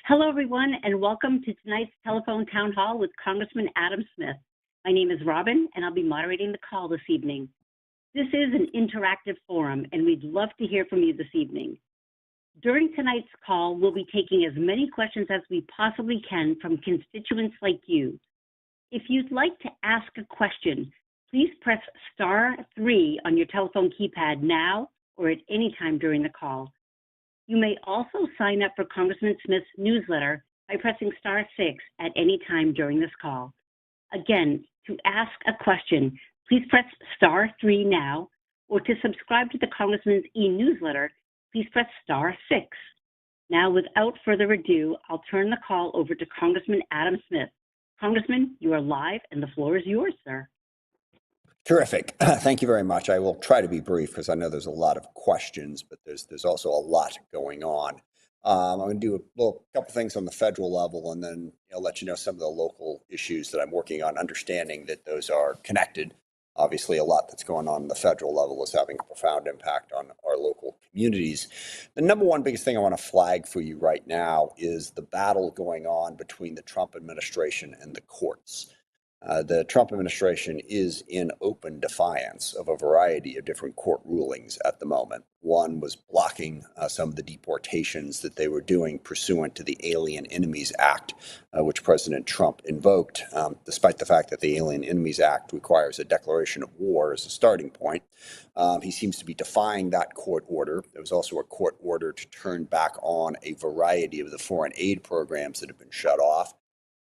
Hello, everyone, and welcome to tonight's telephone town hall with Congressman Adam Smith. My name is Robin, and I'll be moderating the call this evening. This is an interactive forum, and we'd love to hear from you this evening. During tonight's call, we'll be taking as many questions as we possibly can from constituents like you. If you'd like to ask a question, please press *3 on your telephone keypad now or at any time during the call. You may also sign up for Congressman Smith's newsletter by pressing *6 at any time during this call. Again, to ask a question, please press *3 now, or to subscribe to the Congressman's e-newsletter, please press *6. Now, without further ado, I'll turn the call over to Congressman Adam Smith. Congressman, you are live and the floor is yours, sir. Terrific. Thank you very much. I will try to be brief because I know there's a lot of questions, but there's also a lot going on. I'm going to do a couple things on the federal level, and then I'll let you know some of the local issues that I'm working on, understanding that those are connected. Obviously, a lot that's going on the federal level is having a profound impact on our local communities. The number one biggest thing I want to flag for you right now is the battle going on between the Trump administration and the courts. The Trump administration is in open defiance of a variety of different court rulings at the moment. One was blocking some of the deportations that they were doing pursuant to the Alien Enemies Act, which President Trump invoked, despite the fact that the Alien Enemies Act requires a declaration of war as a starting point. He seems to be defying that court order. There was also a court order to turn back on a variety of the foreign aid programs that have been shut off.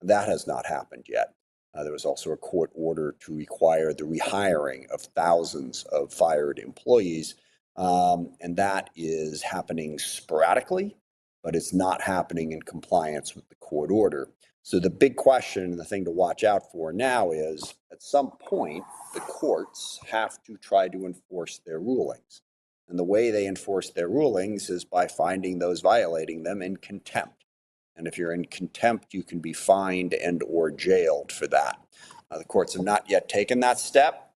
That has not happened yet. There was also a court order to require the rehiring of thousands of fired employees, and that is happening sporadically, but it's not happening in compliance with the court order. So the big question and the thing to watch out for now is, at some point, the courts have to try to enforce their rulings. And the way they enforce their rulings is by finding those violating them in contempt. And if you're in contempt, you can be fined and or jailed for that. The courts have not yet taken that step,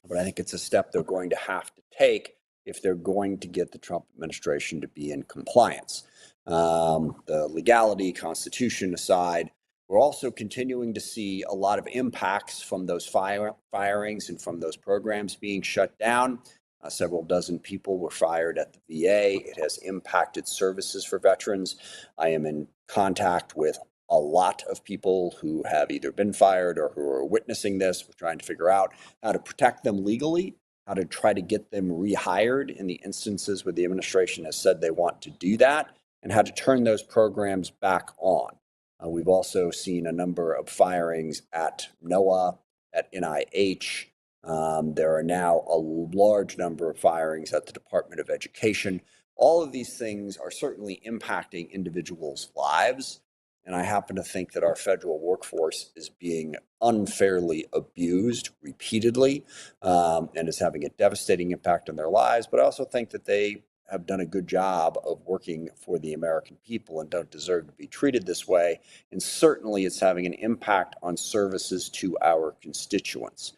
but I think it's a step they're going to have to take if they're going to get the Trump administration to be in compliance. The legality, Constitution aside, we're also continuing to see a lot of impacts from those firings and from those programs being shut down. Several dozen people were fired at the VA. It has impacted services for veterans. I am in contact with a lot of people who have either been fired or who are witnessing this. We're trying to figure out how to protect them legally, how to try to get them rehired in the instances where the administration has said they want to do that, and how to turn those programs back on. We've also seen a number of firings at NOAA, at NIH. There are now a large number of firings at the Department of Education. All of these things are certainly impacting individuals' lives. And I happen to think that our federal workforce is being unfairly abused repeatedly and is having a devastating impact on their lives. But I also think that they have done a good job of working for the American people and don't deserve to be treated this way. And certainly it's having an impact on services to our constituents.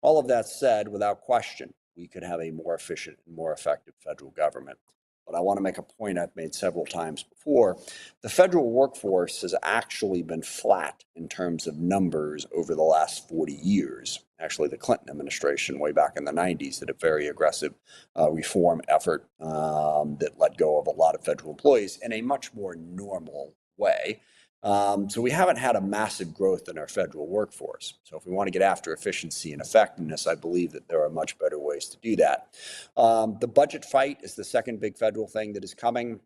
All of that said, without question, we could have a more efficient and more effective federal government. But I want to make a point I've made several times before. The federal workforce has actually been flat in terms of numbers over the last 40 years. Actually, the Clinton administration, way back in the 90s, did a very aggressive reform effort that let go of a lot of federal employees in a much more normal way. So we haven't had a massive growth in our federal workforce. So if we want to get after efficiency and effectiveness, I believe that there are much better ways to do that. The budget fight is the second big federal thing that is coming.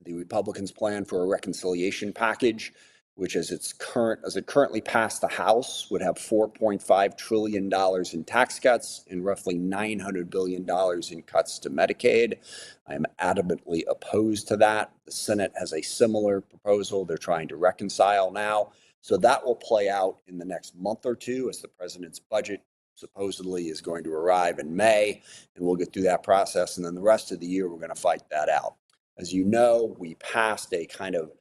The Republicans plan for a reconciliation package, which as it currently passed the House, would have $4.5 trillion in tax cuts and roughly $900 billion in cuts to Medicaid. I am adamantly opposed to that. The Senate has a similar proposal they're trying to reconcile now. So that will play out in the next month or two as the president's budget supposedly is going to arrive in May, and we'll get through that process. And then the rest of the year, we're going to fight that out. As you know, we passed a kind of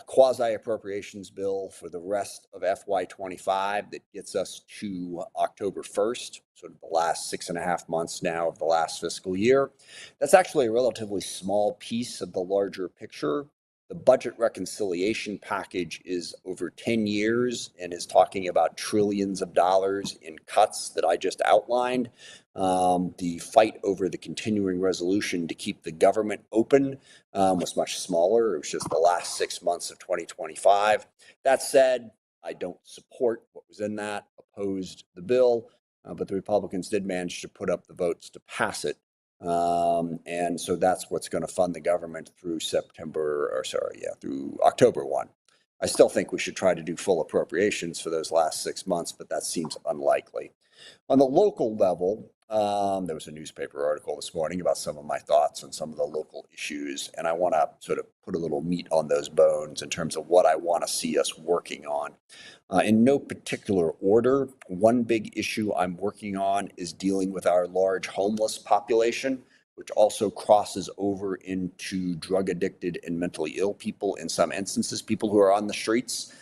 quasi-appropriations bill for the rest of FY25 that gets us to October 1st, sort of the last 6.5 months now of the last fiscal year. That's actually a relatively small piece of the larger picture, The budget reconciliation package is over 10 years and is talking about trillions of dollars in cuts that I just outlined. The fight over the continuing resolution to keep the government open was much smaller. It was just the last 6 months of 2025. That said, I don't support what was in that, opposed the bill, but the Republicans did manage to put up the votes to pass it. And so that's what's going to fund the government through through October 1. I still think we should try to do full appropriations for those last 6 months, but that seems unlikely. On the local level, there was a newspaper article this morning about some of my thoughts on some of the local issues, and I want to sort of put a little meat on those bones in terms of what I want to see us working on. In no particular order, one big issue I'm working on is dealing with our large homeless population, which also crosses over into drug addicted and mentally ill people in some instances, people who are on the streets,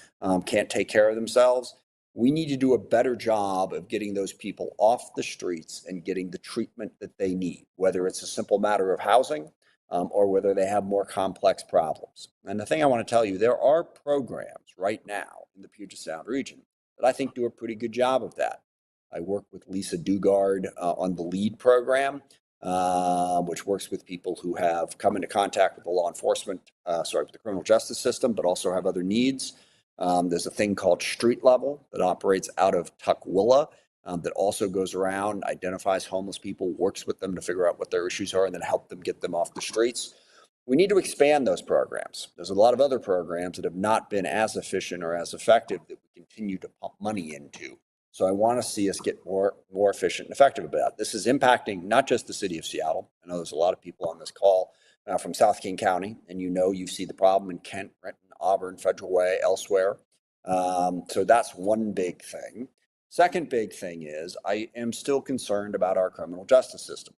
can't take care of themselves. We need to do a better job of getting those people off the streets and getting the treatment that they need, whether it's a simple matter of housing or whether they have more complex problems. And the thing I want to tell you, there are programs right now in the Puget Sound region that I think do a pretty good job of that. I work with Lisa Dugard on the LEAD program, which works with people who have come into contact with the law enforcement, with the criminal justice system, but also have other needs. There's a thing called Street Level that operates out of Tukwila that also goes around, identifies homeless people, works with them to figure out what their issues are, and then help them get them off the streets. We need to expand those programs. There's a lot of other programs that have not been as efficient or as effective that we continue to pump money into. So I want to see us get more efficient and effective about it. This is impacting not just the city of Seattle. I know there's a lot of people on this call from South King County, and you see the problem in Kent, Renton, Auburn, Federal Way, elsewhere. So that's one big thing. Second big thing is I am still concerned about our criminal justice system.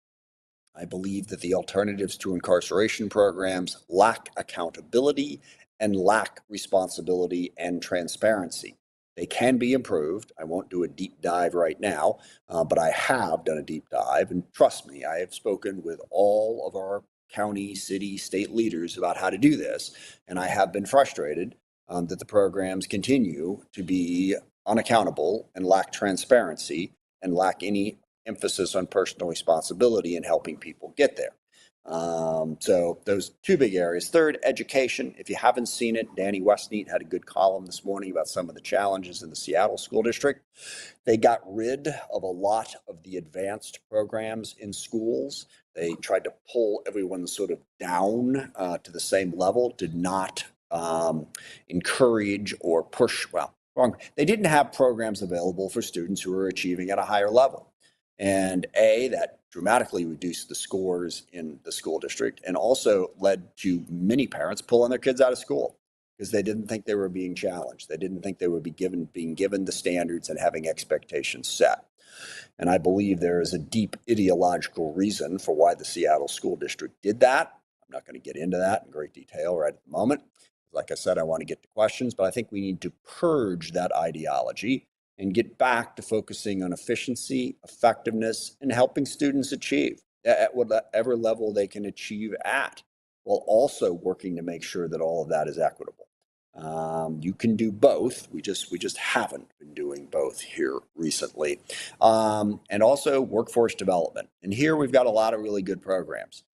I believe that the alternatives to incarceration programs lack accountability and lack responsibility and transparency. They can be improved. I won't do a deep dive right now, but I have done a deep dive. And trust me, I have spoken with all of our county, city, state leaders about how to do this. And I have been frustrated that the programs continue to be unaccountable and lack transparency and lack any emphasis on personal responsibility in helping people get there. So those two big areas. Third, education. If you haven't seen it, Danny Westneat had a good column this morning about some of the challenges in the Seattle School District. They got rid of a lot of the advanced programs in schools. They tried to pull everyone sort of down to the same level, did not encourage or push, wrong. They didn't have programs available for students who were achieving at a higher level. And that dramatically reduced the scores in the school district and also led to many parents pulling their kids out of school because they didn't think they were being challenged. They didn't think they would be being given the standards and having expectations set. And I believe there is a deep ideological reason for why the Seattle School District did that. I'm not going to get into that in great detail right at the moment. Like I said, I want to get to questions, but I think we need to purge that ideology and get back to focusing on efficiency, effectiveness, and helping students achieve at whatever level they can achieve at, while also working to make sure that all of that is equitable. You can do both. We just haven't been doing both here recently. And also workforce development. And here we've got a lot of really good programs.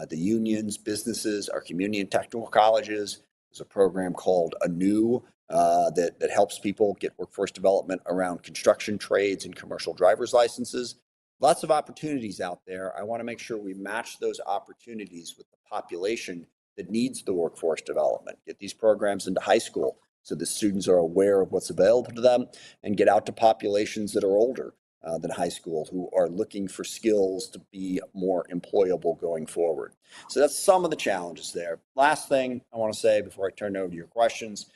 The unions, businesses, our community and technical colleges. There's a program called ANEW that helps people get workforce development around construction trades and commercial driver's licenses. Lots of opportunities out there. I want to make sure we match those opportunities with the population that needs the workforce development. Get these programs into high school so the students are aware of what's available to them and get out to populations that are older than high school who are looking for skills to be more employable going forward. So that's some of the challenges there. Last thing I want to say before I turn it over to your questions.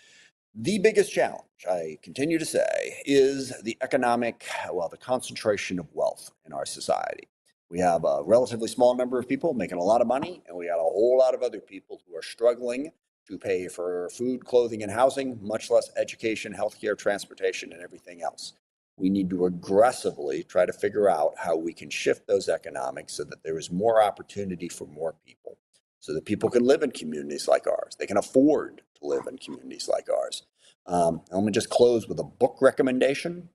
The biggest challenge, I continue to say, is the the concentration of wealth in our society. We have a relatively small number of people making a lot of money, and we got a whole lot of other people who are struggling to pay for food, clothing, and housing, much less education, healthcare, transportation, and everything else. We need to aggressively try to figure out how we can shift those economics so that there is more opportunity for more people. so that people can live in communities like ours. They can afford to live in communities like ours. Let me just close with a book recommendation.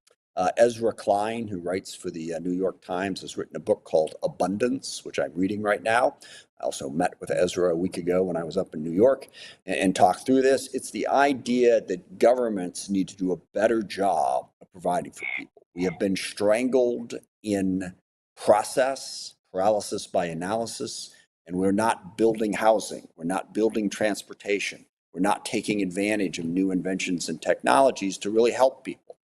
Ezra Klein, who writes for the New York Times, has written a book called Abundance, which I'm reading right now. I also met with Ezra a week ago when I was up in New York and talked through this. It's the idea that governments need to do a better job of providing for people. We have been strangled in process, paralysis by analysis, and we're not building housing. We're not building transportation. We're not taking advantage of new inventions and technologies to really help people.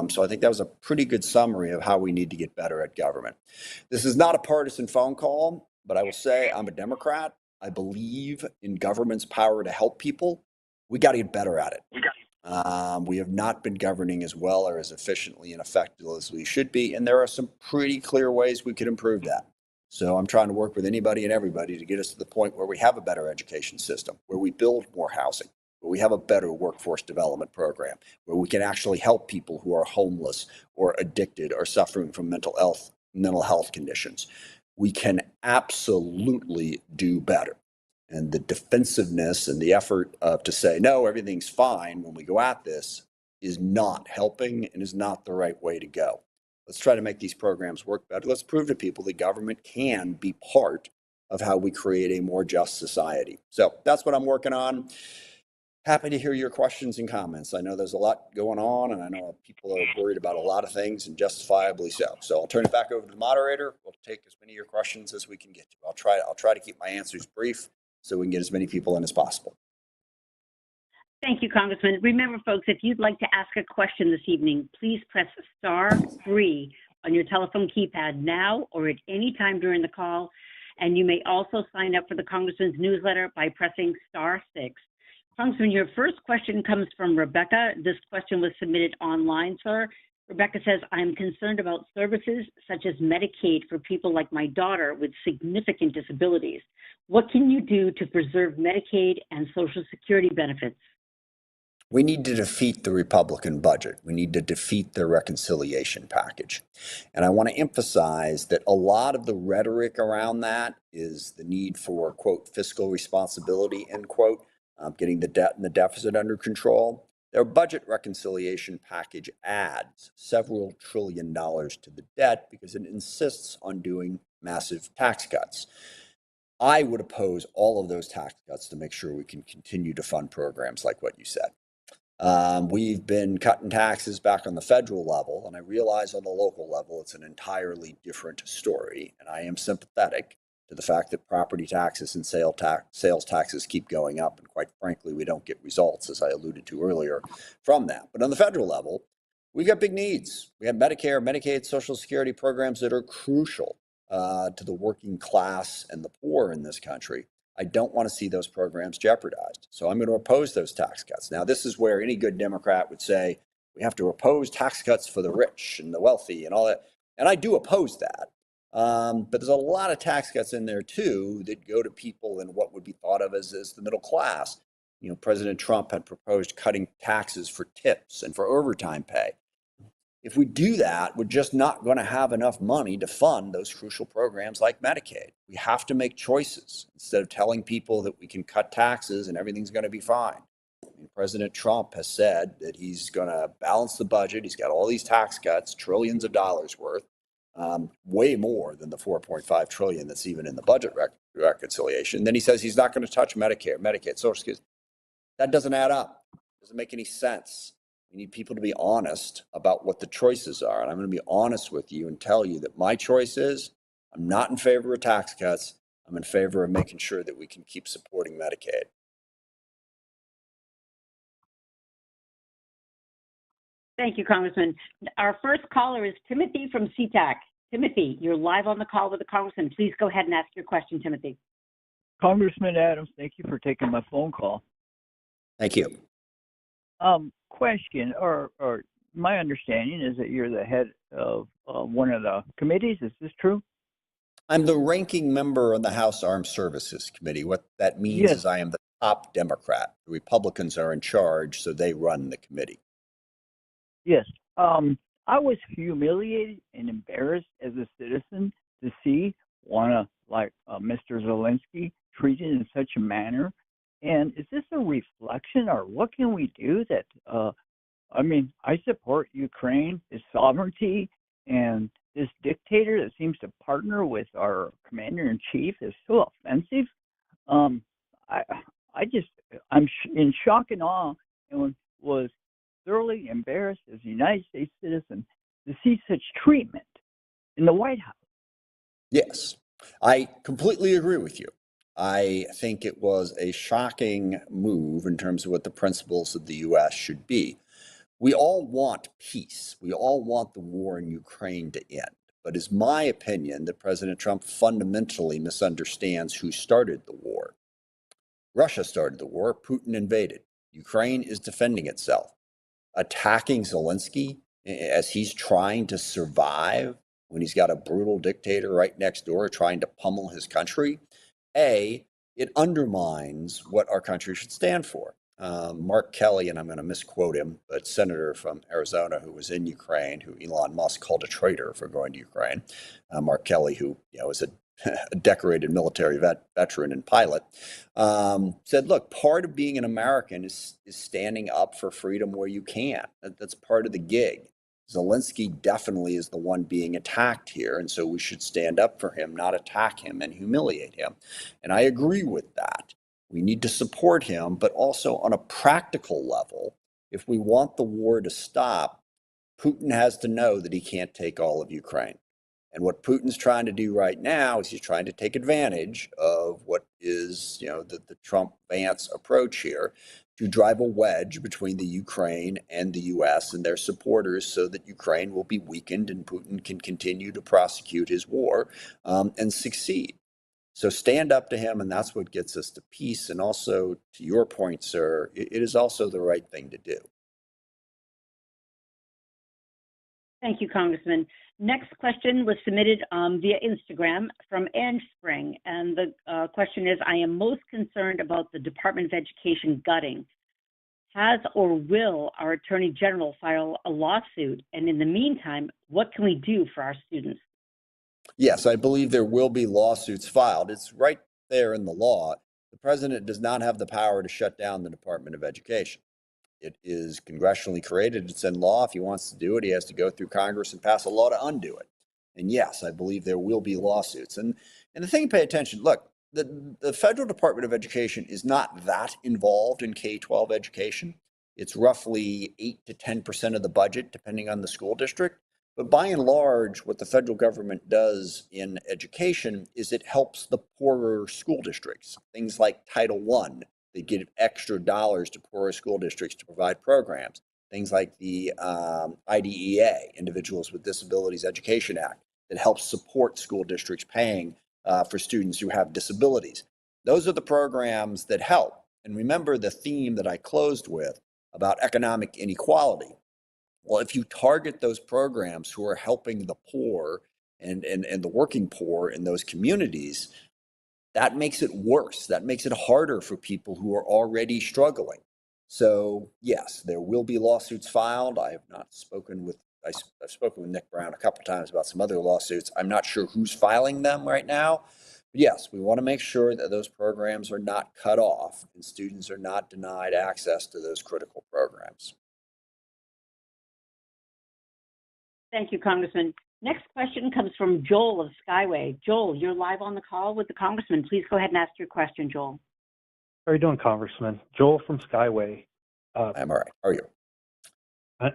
So I think that was a pretty good summary of how we need to get better at government. This is not a partisan phone call, but I will say I'm a Democrat. I believe in government's power to help people. We got to get better at it. We have not been governing as well or as efficiently and effectively as we should be, and there are some pretty clear ways we could improve that. So I'm trying to work with anybody and everybody to get us to the point where we have a better education system, where we build more housing, where we have a better workforce development program, where we can actually help people who are homeless or addicted or suffering from mental health conditions. We can absolutely do better. And the defensiveness and the effort to say, no, everything's fine when we go at this is not helping and is not the right way to go. Let's try to make these programs work better. Let's prove to people that government can be part of how we create a more just society. So that's what I'm working on. Happy to hear your questions and comments. I know there's a lot going on, and I know people are worried about a lot of things, and justifiably so. So I'll turn it back over to the moderator. We'll take as many of your questions as we can get to. I'll try to keep my answers brief so we can get as many people in as possible. Thank you, Congressman. Remember, folks, if you'd like to ask a question this evening, please press *3 on your telephone keypad now or at any time during the call. And you may also sign up for the Congressman's newsletter by pressing *6. Congressman, your first question comes from Rebecca. This question was submitted online, sir. Rebecca says, I'm concerned about services such as Medicaid for people like my daughter with significant disabilities. What can you do to preserve Medicaid and Social Security benefits? We need to defeat the Republican budget. We need to defeat their reconciliation package. And I want to emphasize that a lot of the rhetoric around that is the need for, quote, fiscal responsibility, end quote, getting the debt and the deficit under control. Their budget reconciliation package adds several trillion dollars to the debt because it insists on doing massive tax cuts. I would oppose all of those tax cuts to make sure we can continue to fund programs like what you said. We've been cutting taxes back on the federal level, and I realize on the local level it's an entirely different story. And I am sympathetic to the fact that property taxes and sales taxes keep going up. And quite frankly, we don't get results, as I alluded to earlier, from that. But on the federal level, we've got big needs. We have Medicare, Medicaid, Social Security programs that are crucial to the working class and the poor in this country. I don't want to see those programs jeopardized. So I'm going to oppose those tax cuts. Now, this is where any good Democrat would say we have to oppose tax cuts for the rich and the wealthy and all that. And I do oppose that. But there's a lot of tax cuts in there, too, that go to people in what would be thought of as the middle class. You know, President Trump had proposed cutting taxes for tips and for overtime pay. If we do that, we're just not going to have enough money to fund those crucial programs like Medicaid. We have to make choices instead of telling people that we can cut taxes and everything's going to be fine. I mean, President Trump has said that he's going to balance the budget. He's got all these tax cuts, trillions of dollars worth, way more than the 4.5 trillion that's even in the budget reconciliation. Then he says he's not going to touch Medicare, Medicaid, Social Security. That doesn't add up. It doesn't make any sense. We need people to be honest about what the choices are. And I'm going to be honest with you and tell you that my choice is I'm not in favor of tax cuts. I'm in favor of making sure that we can keep supporting Medicaid. Thank you, Congressman. Our first caller is Timothy from SeaTac. Timothy, you're live on the call with the Congressman. Please go ahead and ask your question, Timothy. Congressman Adams, thank you for taking my phone call. Thank you. Question, or my understanding is that you're the head of one of the committees. Is this true? I'm the ranking member on the House Armed Services Committee. What that means is I am the top Democrat. The Republicans are in charge, so they run the committee. Yes. I was humiliated and embarrassed as a citizen to see one of like Mr. Zelensky treated in such a manner? And is this a reflection, or what can we do that? I mean, I support Ukraine, its sovereignty, and this dictator that seems to partner with our commander in chief is so offensive. Um, I, I'm in shock and awe, and was thoroughly embarrassed as a United States citizen to see such treatment in the White House. Yes, I completely agree with you. I think it was a shocking move in terms of what the principles of the U.S. should be. We all want peace. We all want the war in Ukraine to end. But it's my opinion that President Trump fundamentally misunderstands who started the war. Russia started the war. Putin invaded. Ukraine is defending itself. Attacking Zelensky as he's trying to survive when he's got a brutal dictator right next door trying to pummel his country, it undermines what our country should stand for. Mark Kelly, and I'm going to misquote him, but senator from Arizona who was in Ukraine, who Elon Musk called a traitor for going to Ukraine. Mark Kelly, who is a decorated military veteran and pilot, said, look, part of being an American is standing up for freedom where you can. That's part of the gig. Zelensky definitely is the one being attacked here, and so we should stand up for him, not attack him and humiliate him. And I agree with that. We need to support him, but also on a practical level, if we want the war to stop, Putin has to know that he can't take all of Ukraine. And what Putin's trying to do right now is he's trying to take advantage of what is, the Trump-Vance approach here to drive a wedge between the Ukraine and the U.S. and their supporters so that Ukraine will be weakened and Putin can continue to prosecute his war and succeed. So stand up to him, and that's what gets us to peace. And also, to your point, sir, it is also the right thing to do. Thank you, Congressman. Next question was submitted via Instagram from Anne Spring. And the question is, I am most concerned about the Department of Education gutting. Has or will our Attorney General file a lawsuit? And in the meantime, what can we do for our students? Yes, I believe there will be lawsuits filed. It's right there in the law. The president does not have the power to shut down the Department of Education. It is congressionally created. It's in law. If he wants to do it, he has to go through Congress and pass a law to undo it. And yes, I believe there will be lawsuits. And the thing to pay attention, look, the Federal Department of Education is not that involved in K-12 education. It's roughly 8 to 10% of the budget, depending on the school district. But by and large, what the federal government does in education is it helps the poorer school districts. Things like Title I, they give extra dollars to poorer school districts to provide programs. Things like the IDEA, Individuals with Disabilities Education Act, that helps support school districts paying for students who have disabilities. Those are the programs that help. And remember the theme that I closed with about economic inequality. Well, if you target those programs who are helping the poor and the working poor in those communities, that makes it worse. That makes it harder for people who are already struggling. So yes, there will be lawsuits filed. I have not spoken with, I've spoken with Nick Brown a couple of times about some other lawsuits. I'm not sure who's filing them right now. But yes, we want to make sure that those programs are not cut off and students are not denied access to those critical programs. Thank you, Congressman. Next question comes from Joel of Skyway. Joel, you're live on the call with the Congressman. Please go ahead and ask your question, Joel. How are you doing, Congressman? Joel from Skyway. I'm all right. How are you?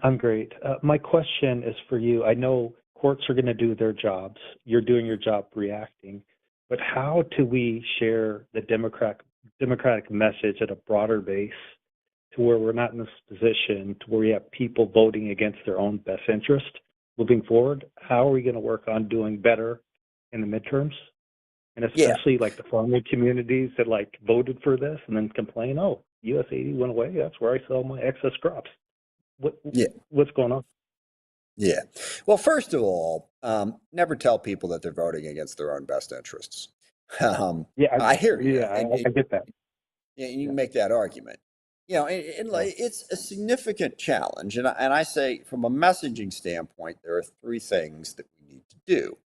I'm great. My question is for you. I know courts are going to do their jobs. You're doing your job reacting. But how do we share the democratic message at a broader base to where we're not in this position to where we have people voting against their own best interest? Moving forward, how are we going to work on doing better in the midterms? And especially like the farming communities that like voted for this and then complain, oh, US 80 went away. That's where I sell my excess crops. What's going on? Yeah. Well, first of all, never tell people that they're voting against their own best interests. I hear you. Yeah, I get that. Yeah, you can make that argument. It's a significant challenge. And I say from a messaging standpoint, there are three things that we need to do.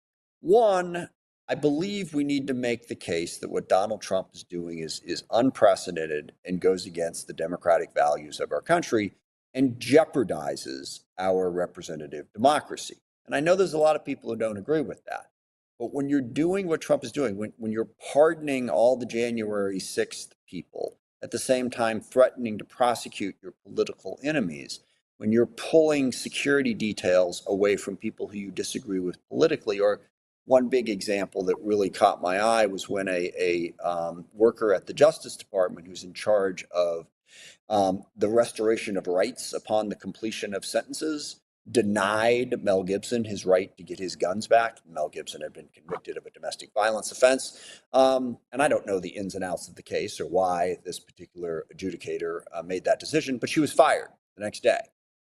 One, I believe we need to make the case that what Donald Trump is doing is unprecedented and goes against the democratic values of our country and jeopardizes our representative democracy. And I know there's a lot of people who don't agree with that. But when you're doing what Trump is doing, when you're pardoning all the January 6th people, at the same time threatening to prosecute your political enemies, when you're pulling security details away from people who you disagree with politically, or one big example that really caught my eye was when a worker at the Justice Department who's in charge of the restoration of rights upon the completion of sentences denied Mel Gibson his right to get his guns back. Mel Gibson had been convicted of a domestic violence offense. And I don't know the ins and outs of the case or why this particular adjudicator made that decision, but she was fired the next day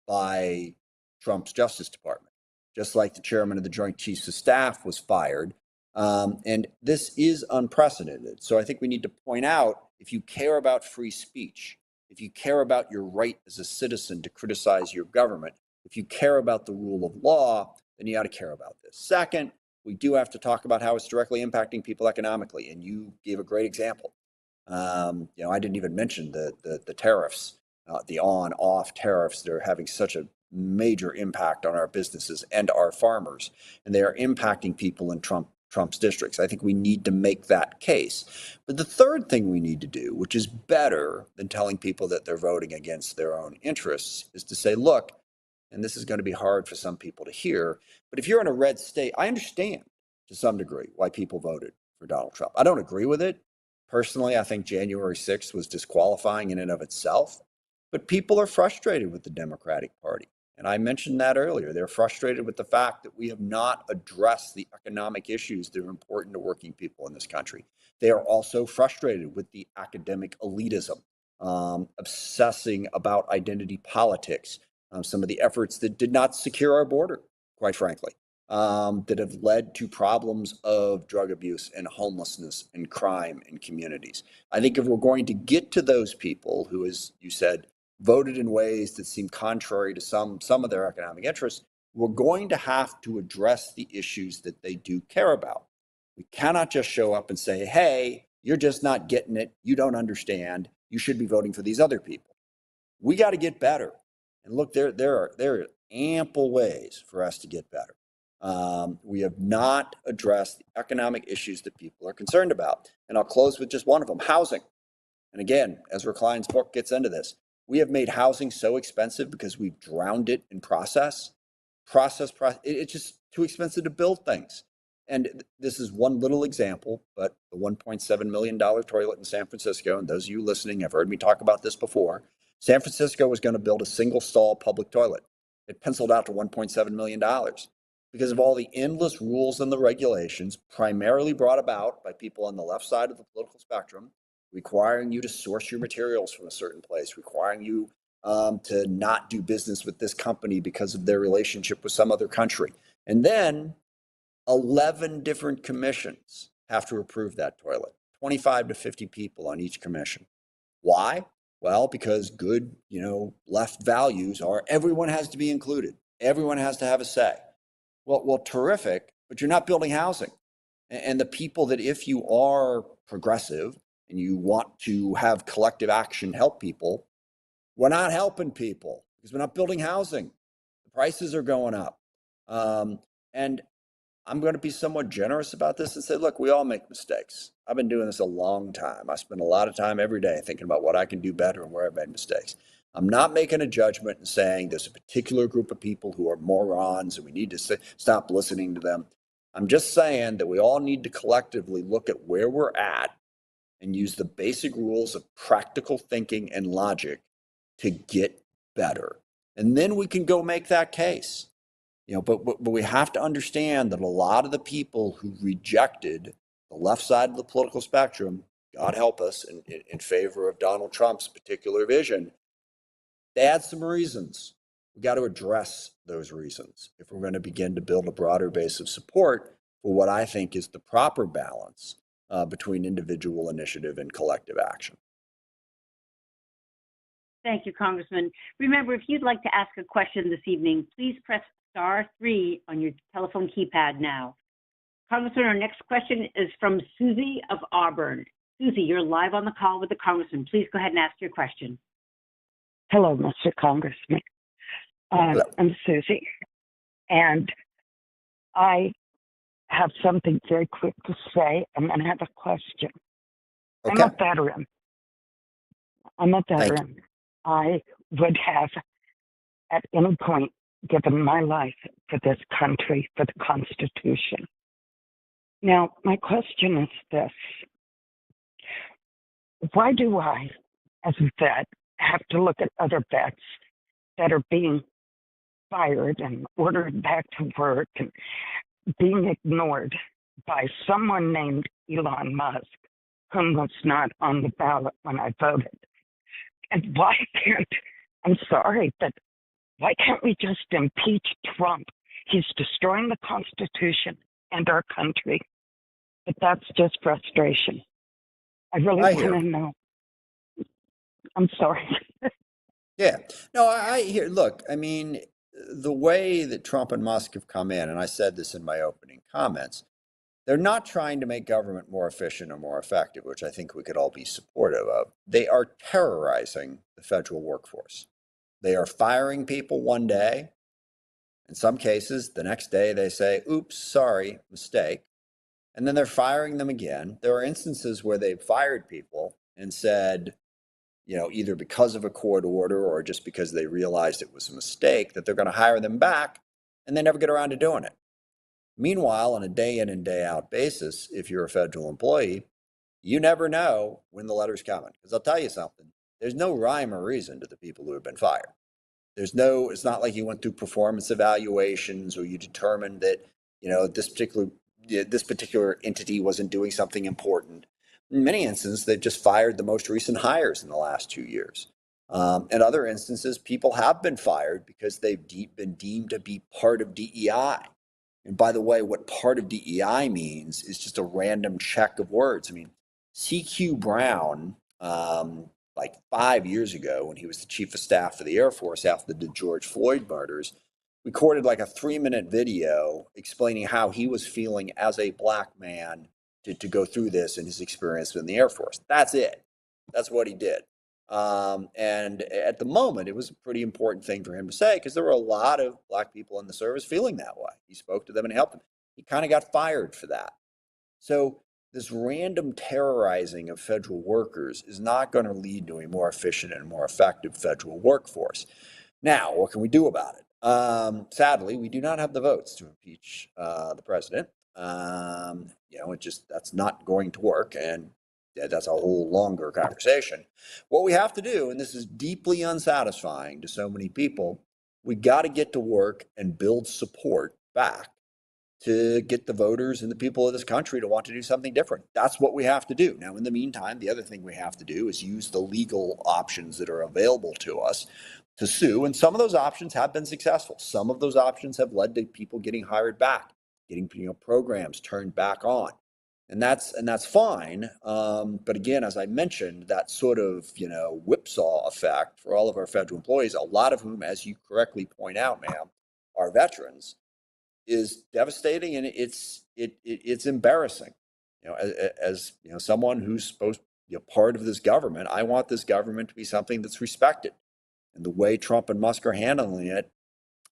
by Trump's Justice Department, just like the chairman of the Joint Chiefs of Staff was fired. And this is unprecedented. So I think we need to point out, if you care about free speech, if you care about your right as a citizen to criticize your government, if you care about the rule of law, then you ought to care about this. Second, we do have to talk about how it's directly impacting people economically. And you gave a great example. I didn't even mention the tariffs, the on-off tariffs that are having such a major impact on our businesses and our farmers. And they are impacting people in Trump's districts. I think we need to make that case. But the third thing we need to do, which is better than telling people that they're voting against their own interests, is to say, look, and this is going to be hard for some people to hear, but if you're in a red state, I understand to some degree why people voted for Donald Trump. I don't agree with it. Personally, I think January 6th was disqualifying in and of itself, but people are frustrated with the Democratic Party. And I mentioned that earlier. They're frustrated with the fact that we have not addressed the economic issues that are important to working people in this country. They are also frustrated with the academic elitism, obsessing about identity politics, some of the efforts that did not secure our border, quite frankly, that have led to problems of drug abuse and homelessness and crime in communities. I think if we're going to get to those people who, as you said, voted in ways that seem contrary to some of their economic interests, we're going to have to address the issues that they do care about. We cannot just show up and say, hey, you're just not getting it. You don't understand. You should be voting for these other people. We got to get better. And look, there are ample ways for us to get better. We have not addressed the economic issues that people are concerned about. And I'll close with just one of them, housing. And again, Ezra Klein's book gets into this. We have made housing so expensive because we've drowned it in process. It's just too expensive to build things. And this is one little example, but the $1.7 million toilet in San Francisco, and those of you listening have heard me talk about this before, San Francisco was going to build a single stall public toilet. It penciled out to $1.7 million because of all the endless rules and the regulations, primarily brought about by people on the left side of the political spectrum, requiring you to source your materials from a certain place, requiring you to not do business with this company because of their relationship with some other country. And then 11 different commissions have to approve that toilet, 25 to 50 people on each commission. Why? Well, because good, left values are everyone has to be included. Everyone has to have a say. Well, terrific, but you're not building housing. And the people that, if you are progressive and you want to have collective action help people, we're not helping people because we're not building housing. The prices are going up. And I'm going to be somewhat generous about this and say, look, we all make mistakes. I've been doing this a long time. I spend a lot of time every day thinking about what I can do better and where I've made mistakes. I'm not making a judgment and saying there's a particular group of people who are morons and we need to stop listening to them. I'm just saying that we all need to collectively look at where we're at and use the basic rules of practical thinking and logic to get better. And then we can go make that case. But we have to understand that a lot of the people who rejected the left side of the political spectrum, God help us, in favor of Donald Trump's particular vision, they had some reasons. We got to address those reasons if we're going to begin to build a broader base of support for what I think is the proper balance between individual initiative and collective action. Thank you, Congressman. Remember, if you'd like to ask a question this evening, please press *3 on your telephone keypad now. Congressman, our next question is from Susie of Auburn. Susie, you're live on the call with the Congressman. Please go ahead and ask your question. Hello, Mr. Congressman. Hello. I'm Susie, and I have something very quick to say, and then I have a question. Okay. I'm a veteran. Thank you. I would have, at any point, given my life for this country, for the Constitution. Now, my question is this. Why do I, as a vet, have to look at other vets that are being fired and ordered back to work and being ignored by someone named Elon Musk, whom was not on the ballot when I voted? And why can't, I'm sorry, but why can't we just impeach Trump? He's destroying the Constitution and our country. But that's just frustration. I really I want hear. to know. I'm sorry. Yeah. No, I hear. Look, I mean, the way that Trump and Musk have come in, and I said this in my opening comments, they're not trying to make government more efficient or more effective, which I think we could all be supportive of. They are terrorizing the federal workforce. They are firing people one day. In some cases, the next day they say, oops, sorry, mistake. And then they're firing them again. There are instances where they've fired people and said, either because of a court order or just because they realized it was a mistake, that they're going to hire them back, and they never get around to doing it. Meanwhile, on a day in and day out basis, if you're a federal employee, you never know when the letter's coming. Because I'll tell you something, there's no rhyme or reason to the people who have been fired. It's not like you went through performance evaluations or you determined that, this particular entity wasn't doing something important. In many instances, they've just fired the most recent hires in the last 2 years. In other instances, people have been fired because they've been deemed to be part of DEI. And by the way, what part of DEI means is just a random check of words. I mean, CQ Brown, like 5 years ago, when he was the chief of staff for the Air Force after the George Floyd murders, recorded like a 3-minute video explaining how he was feeling as a black man to go through this and his experience in the Air Force. That's it. That's what he did. And at the moment, it was a pretty important thing for him to say because there were a lot of black people in the service feeling that way. He spoke to them and helped them. He kind of got fired for that. So this random terrorizing of federal workers is not going to lead to a more efficient and more effective federal workforce. Now, what can we do about it? Sadly, we do not have the votes to impeach the president. That's not going to work, and that's a whole longer conversation. What we have to do, and this is deeply unsatisfying to so many people, we got to get to work and build support back to get the voters and the people of this country to want to do something different. That's what we have to do. Now, in the meantime, the other thing we have to do is use the legal options that are available to us to sue. And some of those options have been successful. Some of those options have led to people getting hired back, getting programs turned back on. And that's fine. But again, as I mentioned, that sort of, whipsaw effect for all of our federal employees, a lot of whom, as you correctly point out, ma'am, are veterans, is devastating, and it's embarrassing. As someone who's supposed to be a part of this government, I want this government to be something that's respected. And the way Trump and Musk are handling it,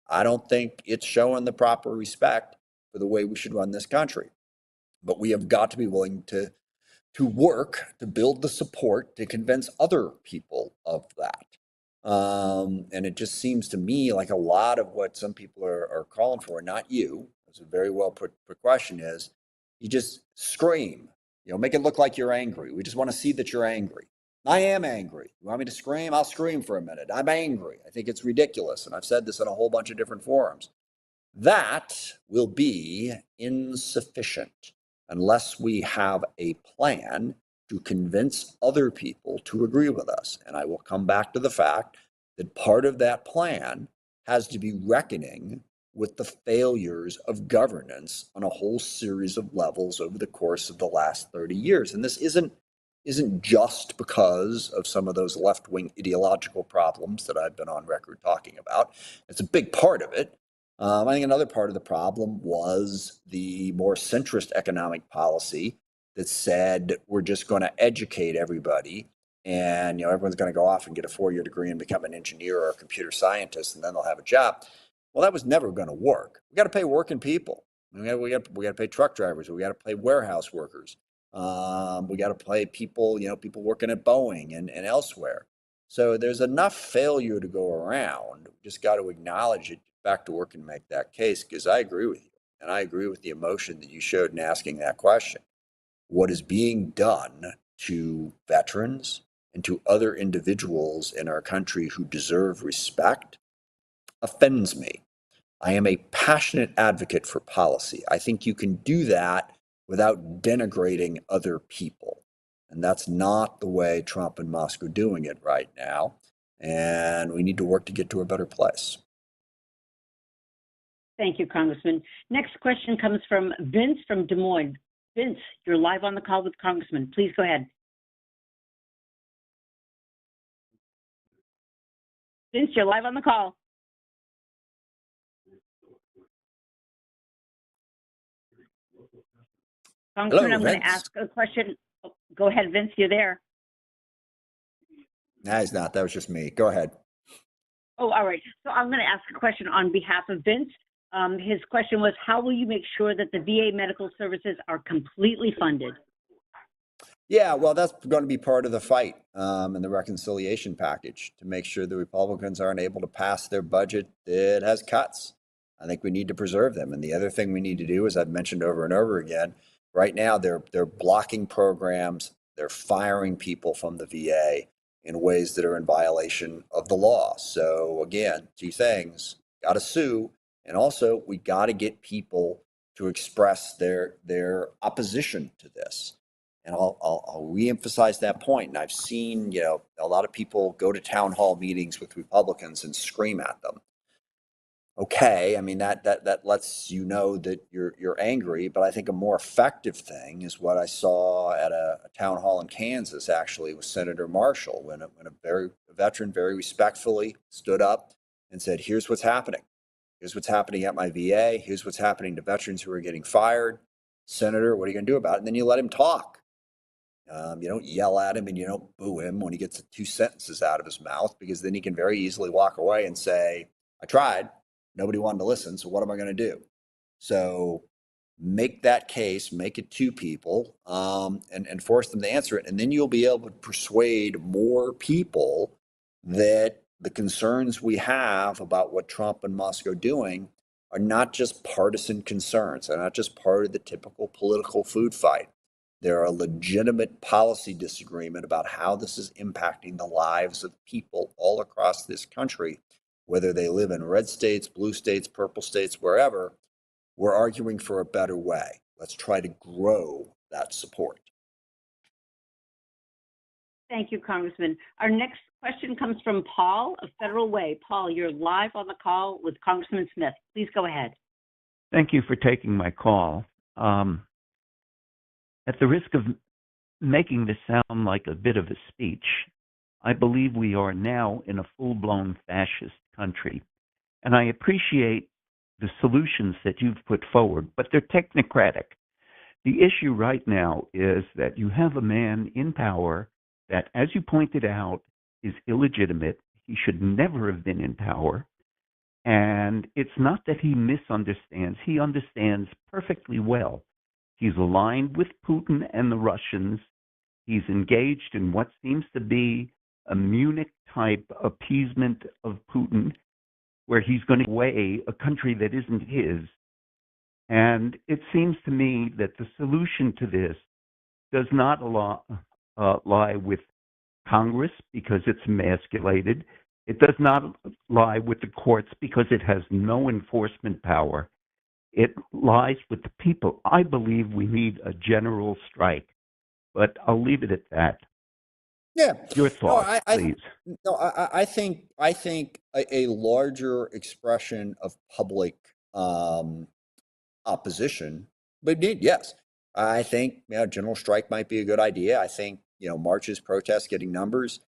I don't think it's showing the proper respect for the way we should run this country. But we have got to be willing to work to build the support to convince other people of that. And it just seems to me like a lot of what some people are calling for, not you, as a very well put question is, you just scream, make it look like you're angry. We just want to see that you're angry. I am angry. You want me to scream? I'll scream for a minute. I'm angry. I think it's ridiculous. And I've said this in a whole bunch of different forums. That will be insufficient unless we have a plan to convince other people to agree with us. And I will come back to the fact that part of that plan has to be reckoning with the failures of governance on a whole series of levels over the course of the last 30 years. And this isn't just because of some of those left-wing ideological problems that I've been on record talking about. It's a big part of it. I think another part of the problem was the more centrist economic policy that said we're just going to educate everybody, and everyone's going to go off and get a 4-year degree and become an engineer or a computer scientist, and then they'll have a job. Well, that was never going to work. We got to pay working people. We got to pay truck drivers. We got to pay warehouse workers. We got to pay people, people working at Boeing and elsewhere. So there's enough failure to go around. We just got to acknowledge it, back to work and make that case, because I agree with you. And I agree with the emotion that you showed in asking that question. What is being done to veterans and to other individuals in our country who deserve respect offends me. I am a passionate advocate for policy. I think you can do that without denigrating other people. And that's not the way Trump and Musk are doing it right now. And we need to work to get to a better place. Thank you, Congressman. Next question comes from Vince from Des Moines. Vince, you're live on the call with Congressman. Please go ahead. Vince, you're live on the call. Congressman, I'm going to ask a question. Oh, go ahead, Vince, you're there. No, he's not. That was just me. Go ahead. Oh, all right. So I'm going to ask a question on behalf of Vince. His question was, how will you make sure that the VA medical services are completely funded? Yeah, well, that's going to be part of the fight and the reconciliation package to make sure the Republicans aren't able to pass their budget that has cuts. I think we need to preserve them. And the other thing we need to do, as I've mentioned over and over again, right now they're blocking programs, they're firing people from the VA in ways that are in violation of the law. So again, 2 things: got to sue, and also we got to get people to express their opposition to this. And I'll reemphasize that point. And I've seen, a lot of people go to town hall meetings with Republicans and scream at them. Okay, I mean that lets you know that you're angry. But I think a more effective thing is what I saw at a town hall in Kansas, actually, with Senator Marshall, when a veteran very respectfully stood up and said, "Here's what's happening. Here's what's happening at my VA. Here's what's happening to veterans who are getting fired. Senator, what are you going to do about it?" And then you let him talk. You don't yell at him and you don't boo him when he gets 2 sentences out of his mouth, because then he can very easily walk away and say, "I tried. Nobody wanted to listen. So what am I going to do?" So make that case, make it to people, and force them to answer it. And then you'll be able to persuade more people that the concerns we have about what Trump and Musk are doing are not just partisan concerns. They're not just part of the typical political food fight. They're a legitimate policy disagreement about how this is impacting the lives of people all across this country, whether they live in red states, blue states, purple states, wherever. We're arguing for a better way. Let's try to grow that support. Thank you, Congressman. Our next question comes from Paul of Federal Way. Paul, you're live on the call with Congressman Smith. Please go ahead. Thank you for taking my call. At the risk of making this sound like a bit of a speech, I believe we are now in a full-blown fascist country. And I appreciate the solutions that you've put forward, but they're technocratic. The issue right now is that you have a man in power that, as you pointed out, is illegitimate. He should never have been in power. And it's not that he misunderstands. He understands perfectly well. He's aligned with Putin and the Russians. He's engaged in what seems to be a Munich-type appeasement of Putin, where he's going to weigh a country that isn't his. And it seems to me that the solution to this does not lie with Congress, because it's emasculated. It does not lie with the courts, because it has no enforcement power. It lies with the people. I believe we need a general strike, but I'll leave it at that. Yeah. Your thoughts, please. I think a larger expression of public opposition, but yes, I think general strike might be a good idea. I think marches, protests, getting numbers,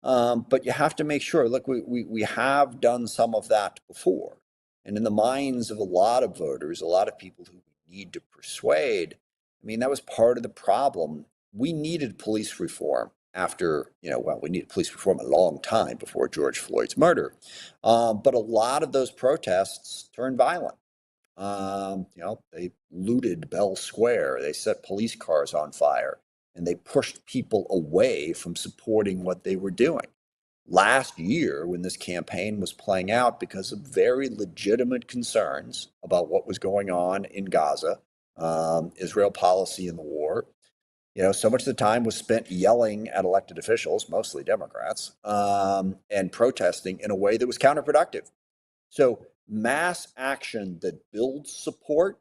but you have to make sure. Look, we have done some of that before, And in the minds of a lot of voters, a lot of people who we need to persuade, I mean, that was part of the problem. We needed police reform after, well, we needed police reform a long time before George Floyd's murder. But a lot of those protests turned violent. They looted Bell Square, they set police cars on fire, and they pushed people away from supporting what they were doing. Last year, when this campaign was playing out because of very legitimate concerns about what was going on in Gaza, Israel policy in the war, so much of the time was spent yelling at elected officials, mostly Democrats, and protesting in a way that was counterproductive. So mass action that builds support,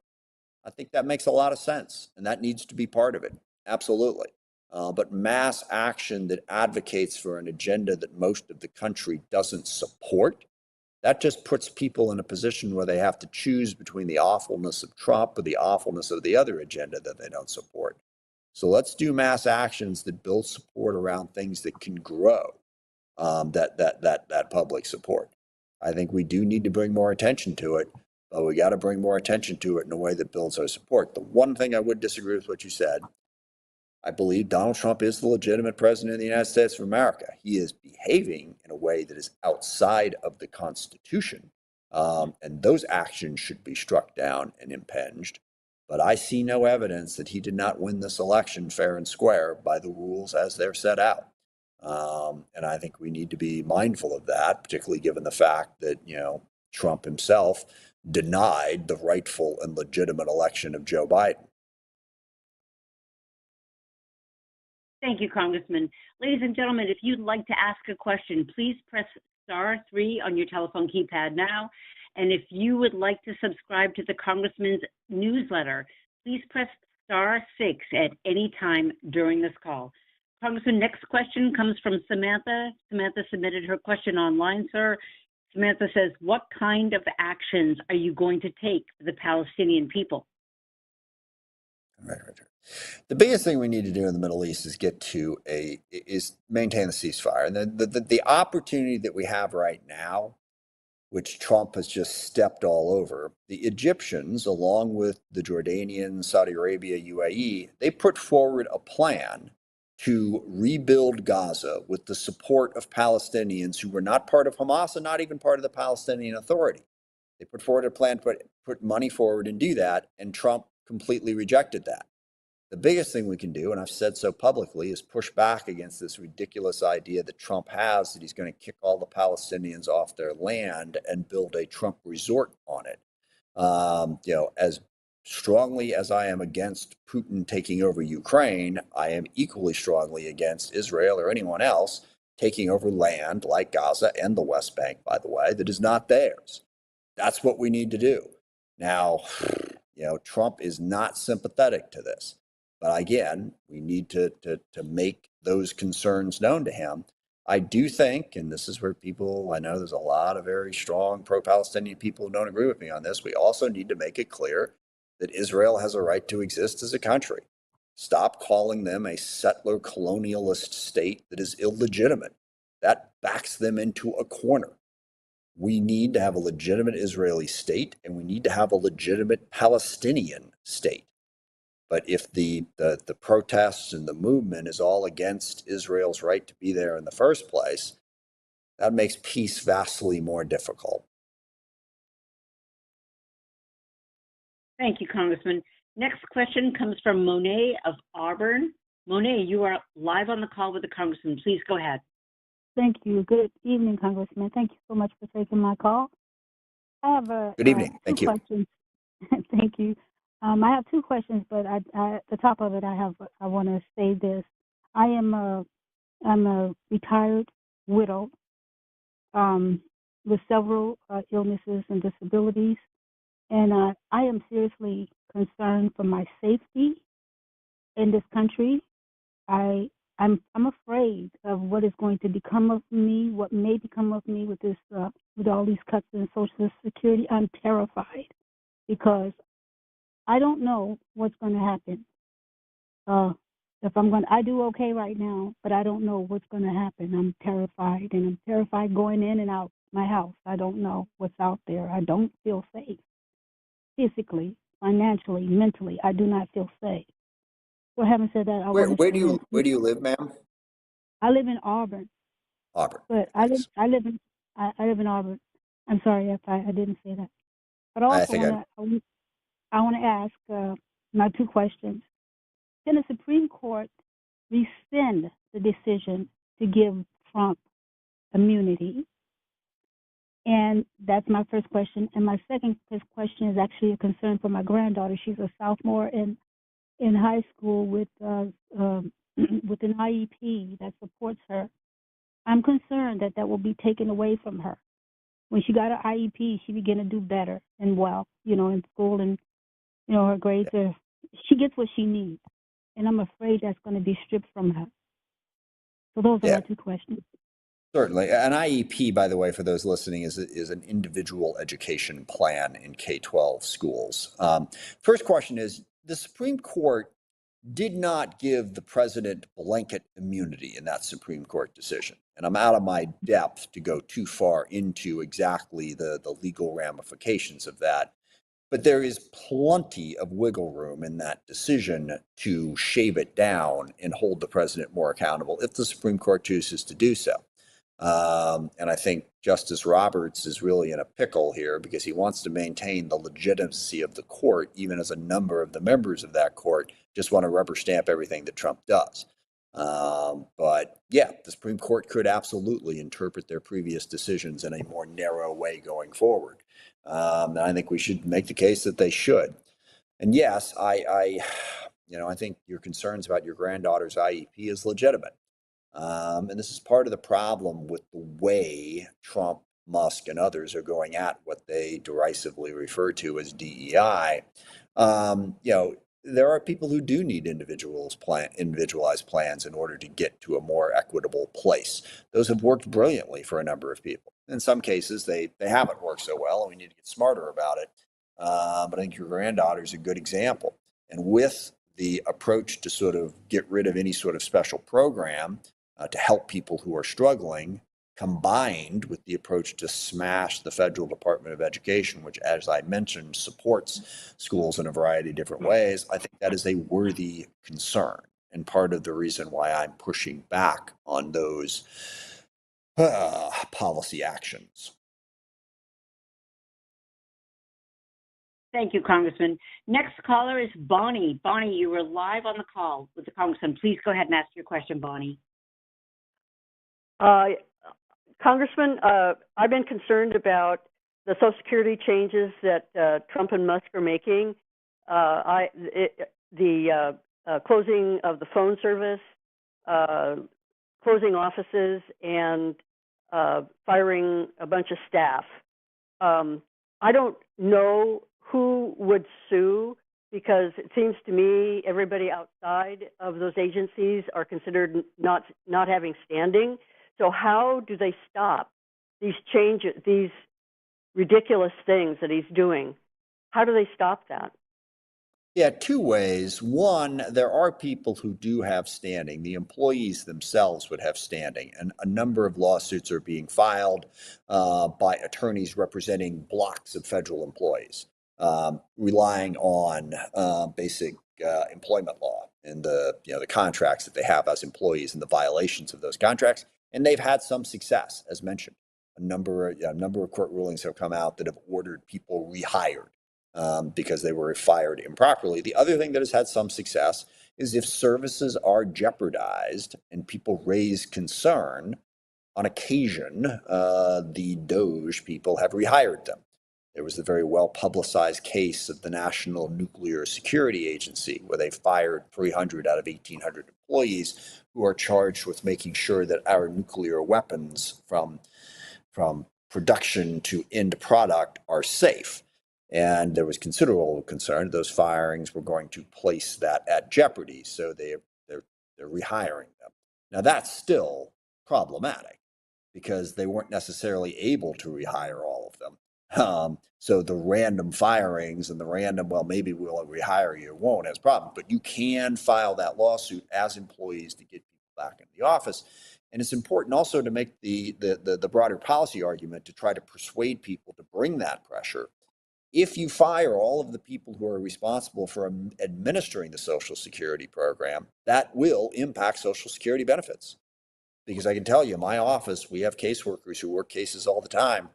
I think that makes a lot of sense, and that needs to be part of it. Absolutely. But mass action that advocates for an agenda that most of the country doesn't support, that just puts people in a position where they have to choose between the awfulness of Trump or the awfulness of the other agenda that they don't support. So let's do mass actions that build support around things that can grow that public support. I think we do need to bring more attention to it, but we got to bring more attention to it in a way that builds our support. The one thing I would disagree with what you said, I believe Donald Trump is the legitimate president of the United States of America. He is behaving in a way that is outside of the Constitution, and those actions should be struck down and impinged. But I see no evidence that he did not win this election fair and square by the rules as they're set out. And I think we need to be mindful of that, particularly given the fact that, Trump himself denied the rightful and legitimate election of Joe Biden. Thank you, Congressman. Ladies and gentlemen, if you'd like to ask a question, please press *3 on your telephone keypad now. And if you would like to subscribe to the Congressman's newsletter, please press *6 at any time during this call. Congressman, next question comes from Samantha. Samantha submitted her question online, sir. Samantha says, what kind of actions are you going to take for the Palestinian people? Right. The biggest thing we need to do in the Middle East is maintain the ceasefire. And the opportunity that we have right now, which Trump has just stepped all over, the Egyptians, along with the Jordanians, Saudi Arabia, UAE, they put forward a plan to rebuild Gaza with the support of Palestinians who were not part of Hamas and not even part of the Palestinian Authority. They put forward a plan to put money forward and do that, and Trump completely rejected that. The biggest thing we can do, and I've said so publicly, is push back against this ridiculous idea that Trump has that he's going to kick all the Palestinians off their land and build a Trump resort on it. As strongly as I am against Putin taking over Ukraine, I am equally strongly against Israel or anyone else taking over land like Gaza and the West Bank, by the way, that is not theirs. That's what we need to do. Now, Trump is not sympathetic to this. But again, we need to make those concerns known to him. I do think, and this is where I know there's a lot of very strong pro-Palestinian people who don't agree with me on this, we also need to make it clear that Israel has a right to exist as a country. Stop calling them a settler colonialist state that is illegitimate. That backs them into a corner. We need to have a legitimate Israeli state, and we need to have a legitimate Palestinian state. But if the protests and the movement is all against Israel's right to be there in the first place, that makes peace vastly more difficult. Thank you, Congressman. Next question comes from Monet of Auburn. Monet, you are live on the call with the Congressman. Please go ahead. Thank you. Good evening, Congressman. Thank you so much for taking my call. I have Good evening. Thank you. Questions. Thank you. I have two questions, but at the top of it, I want to say this. I'm a retired widow with several illnesses and disabilities, and I am seriously concerned for my safety in this country. I'm afraid of what is going to become of me, what may become of me with this with all these cuts in Social Security. I'm terrified because I don't know what's going to happen. I do okay right now, but I don't know what's going to happen. I'm terrified, and I'm terrified going in and out my house. I don't know what's out there. I don't feel safe physically, financially, mentally. I do not feel safe. Well, having said that, I Where, want to where say do you, that where do you live, ma'am? I live in Auburn, Auburn. but Thanks. I live in Auburn. I'm sorry if I didn't say that. But I I also think I want to ask my two questions. Can the Supreme Court rescind the decision to give Trump immunity? And that's my first question. And my second question is actually a concern for my granddaughter. She's a sophomore in high school with with an IEP that supports her. I'm concerned that that will be taken away from her. When she got an IEP, she began to do better and well, in school, and her grades are. She gets what she needs, and I'm afraid that's going to be stripped from her. So those are Yeah. my two questions. Certainly. An IEP, by the way, for those listening, is an individual education plan in K-12 schools. First question is, the Supreme Court did not give the president blanket immunity in that Supreme Court decision. And I'm out of my depth to go too far into exactly the legal ramifications of that. But there is plenty of wiggle room in that decision to shave it down and hold the president more accountable if the Supreme Court chooses to do so. And I think Justice Roberts is really in a pickle here because he wants to maintain the legitimacy of the court, even as a number of the members of that court just want to rubber stamp everything that Trump does. But yeah, the Supreme Court could absolutely interpret their previous decisions in a more narrow way going forward. And I think we should make the case that they should. And yes, I think your concerns about your granddaughter's IEP is legitimate. And this is part of the problem with the way Trump, Musk, and others are going at what they derisively refer to as DEI. There are people who do need individualized plans in order to get to a more equitable place. Those have worked brilliantly for a number of people. In some cases, they haven't worked so well, and we need to get smarter about it. But I think your granddaughter is a good example. And with the approach to sort of get rid of any sort of special program to help people who are struggling, combined with the approach to smash the federal Department of Education, which, as I mentioned, supports schools in a variety of different ways, I think that is a worthy concern and part of the reason why I'm pushing back on those policy actions. Thank you, Congressman. Next caller is Bonnie. Bonnie, you were live on the call with the Congressman. Please go ahead and ask your question, Bonnie. Congressman, I've been concerned about the Social Security changes that Trump and Musk are making. The closing of the phone service, closing offices, and firing a bunch of staff. I don't know who would sue, because it seems to me everybody outside of those agencies are considered not having standing. So how do they stop these changes, these ridiculous things that he's doing? How do they stop that? Yeah, two ways. One, there are people who do have standing. The employees themselves would have standing, and a number of lawsuits are being filed by attorneys representing blocks of federal employees, relying on basic employment law and the contracts that they have as employees and the violations of those contracts. And they've had some success, as mentioned. A number of court rulings have come out that have ordered people rehired because they were fired improperly. The other thing that has had some success is if services are jeopardized and people raise concern, on occasion, the DOJ people have rehired them. There was the very well publicized case of the National Nuclear Security Agency, where they fired 300 out of 1,800 employees who are charged with making sure that our nuclear weapons from production to end product are safe. And there was considerable concern those firings were going to place that at jeopardy, so they're rehiring them. Now that's still problematic because they weren't necessarily able to rehire all of them. So the random firings and the random, well, maybe we'll rehire you, won't has a problem. But you can file that lawsuit as employees to get people back in the office. And it's important also to make the broader policy argument to try to persuade people to bring that pressure. If you fire all of the people who are responsible for administering the Social Security program, that will impact Social Security benefits. Because I can tell you, in my office, we have caseworkers who work cases all the time.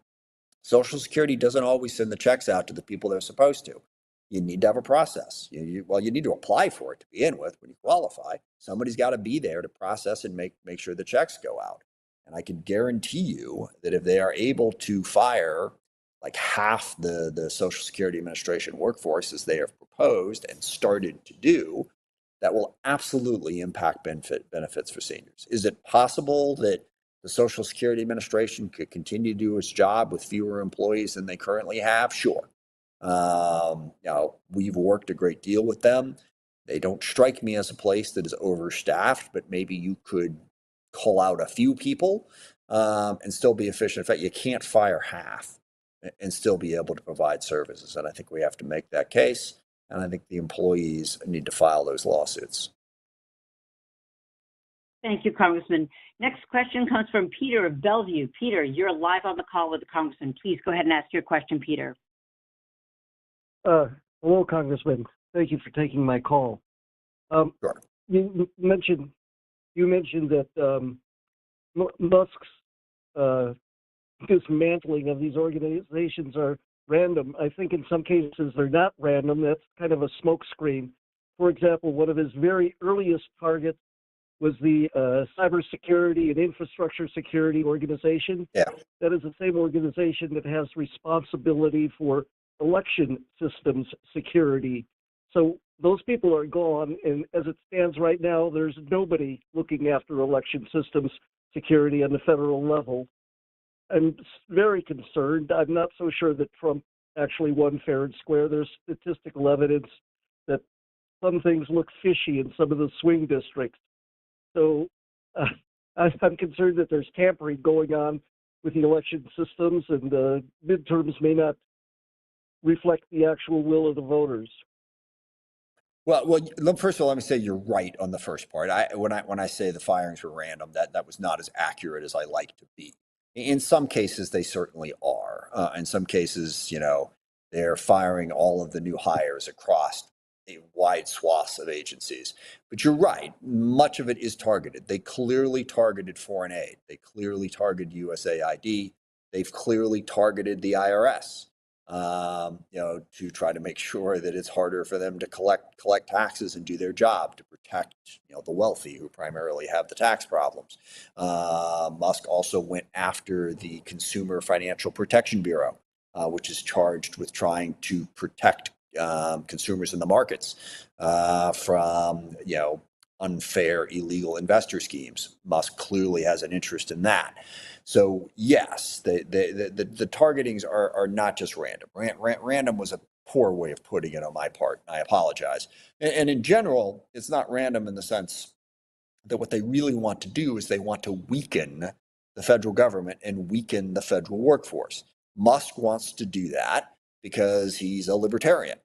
Social Security doesn't always send the checks out to the people they're supposed to. You need to have a process. You need to apply for it to begin with when you qualify. Somebody's got to be there to process and make sure the checks go out. And I can guarantee you that if they are able to fire like half the Social Security Administration workforce as they have proposed and started to do, that will absolutely impact benefits for seniors. Is it possible that the Social Security Administration could continue to do its job with fewer employees than they currently have? Sure. We've worked a great deal with them. They don't strike me as a place that is overstaffed, but maybe you could call out a few people and still be efficient. In fact, you can't fire half and still be able to provide services. And I think we have to make that case. And I think the employees need to file those lawsuits. Thank you, Congressman. Next question comes from Peter of Bellevue. Peter, you're live on the call with the Congressman. Please go ahead and ask your question, Peter. Hello, Congressman. Thank you for taking my call. Sure. You mentioned that Musk's dismantling of these organizations are random. I think in some cases they're not random. That's kind of a smokescreen. For example, one of his very earliest targets was the Cybersecurity and Infrastructure Security Organization. Yeah. That is the same organization that has responsibility for election systems security. So those people are gone, and as it stands right now, there's nobody looking after election systems security on the federal level. I'm very concerned. I'm not so sure that Trump actually won fair and square. There's statistical evidence that some things look fishy in some of the swing districts. So I'm concerned that there's tampering going on with the election systems, and the midterms may not reflect the actual will of the voters. Well, first of all, let me say you're right on the first part. When I say the firings were random, that was not as accurate as I like to be. In some cases, they certainly are. In some cases, they're firing all of the new hires across a wide swath of agencies. But you're right, much of it is targeted. They clearly targeted foreign aid. They clearly targeted USAID. They've clearly targeted the IRS. To try to make sure that it's harder for them to collect taxes and do their job to protect, the wealthy who primarily have the tax problems. Musk also went after the Consumer Financial Protection Bureau, which is charged with trying to protect consumers in the markets from, unfair, illegal investor schemes. Musk clearly has an interest in that. So yes, the targetings are not just random. Random was a poor way of putting it on my part. I apologize. And in general, it's not random in the sense that what they really want to do is they want to weaken the federal government and weaken the federal workforce. Musk wants to do that because he's a libertarian.